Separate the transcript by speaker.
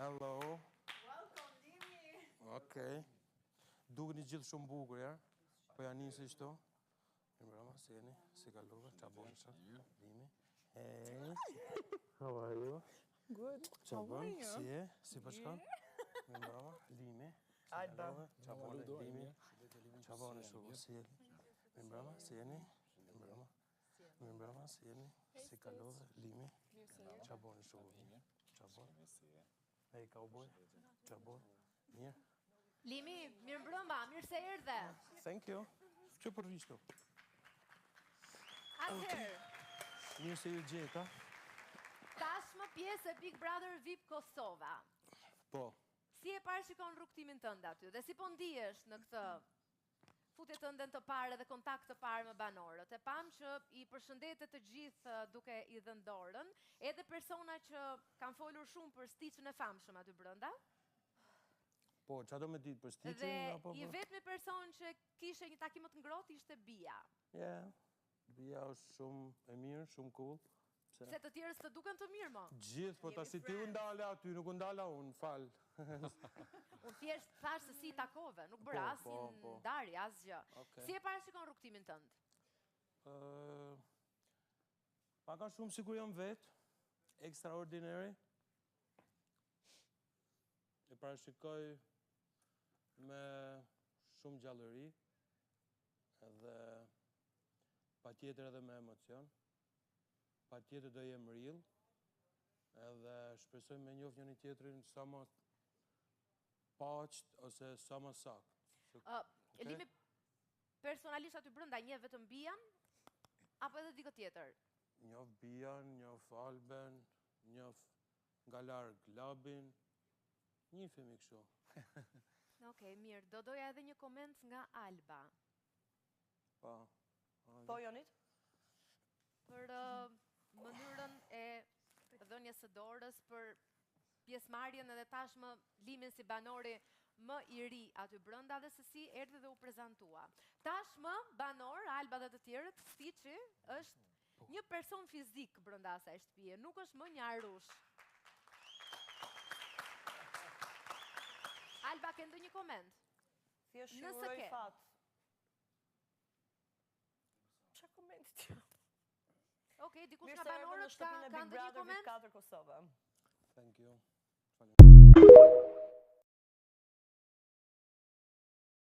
Speaker 1: Hello.
Speaker 2: Welcome, Limi.
Speaker 1: Okej. Dukeni gjithë shumë bukur, ja? Po ja nisi shto. Mirëmbrëma, si jeni? Si kalove? Qa bën sot? Limi. Hey. How are you?
Speaker 2: Good.
Speaker 1: Qa bën? Si je? Si po shkon? Mirëmbrëma, Limi. Si kalove? Qa bën Limi? Qa bën shumë? Si jeni? Mirëmbrëma, si jeni? Mirëmbrëma. Mirëmbrëma, si jeni? Si kalove? Limi. Qa bën shumë? Qa bën? Hey, cowboy. Qa bën? Mirë.
Speaker 3: Limi, mirëmbrëma, mirë se erdhe.
Speaker 1: Thank you. Që për rishto?
Speaker 3: Atëherë,
Speaker 1: Mirë se ju gjeta.
Speaker 3: tashmë pjesë e Big Brother VIP Kosova.
Speaker 1: Po.
Speaker 3: Si e parashikon rrugtimin tënd aty dhe si po ndihesh në këtë futje tënde të parë dhe kontakt të parë me banorët? E pam që i përshëndetet të gjithë duke i dhënë dorën, edhe persona që kanë folur shumë për stiçën e famshëm aty brenda.
Speaker 1: Po, qa do me ditë për stiqin?
Speaker 3: Dhe i vetmi person që kishe një takim më të ngrohtë ishte Bia.
Speaker 1: Yeah. Bia është shumë e mirë, shumë cool.
Speaker 3: Se të tjerës të duken të mirë, mo?
Speaker 1: Gjithë, po ta si ti u ndale aty, nuk u ndala unë, falë.
Speaker 3: Unë thjesht thash se si i takove, nuk bëra asin ndarje, asgjë. Si e parashikon rrugtimin tënd?
Speaker 1: Paka shumë sikur jam vetë, extraordinary. E parashikoj me shumë gjallëri, edhe pa tjetër edhe me emocion, pa tjetër do jem real, edhe shpresoj me njoh njëri tjetrin sa më paqt ose sa më saktë.
Speaker 3: Limi, personalisht aty brenda njeh vetëm Bian, apo edhe dikë tjetër?
Speaker 1: Njoh Bian, njoh Alben, njoh nga larg Labin, njihemi kështu.
Speaker 3: Okej, mirë. Do doja edhe një koment nga Alba.
Speaker 2: Po, Jonit?
Speaker 3: Për mënyrën e dhënies së dorës, për pjesëmarrjen edhe tashmë Limin si banori më i ri aty brenda dhe se si erdhi dhe u prezantua. Tashmë banor, Alba dhe të tjerët, Stiçi është një person fizik brenda asaj shtëpie, nuk është më një arush. Alba, ke ndonjë koment?
Speaker 2: Thjesht shuroj fat. Qa komenti tjo?
Speaker 3: Okej, dikush nga banorët ka ndonjë koment?
Speaker 2: Mirë se erdhe në shtëpinë e Big Brother VIP 4 Kosova.
Speaker 1: Thank you.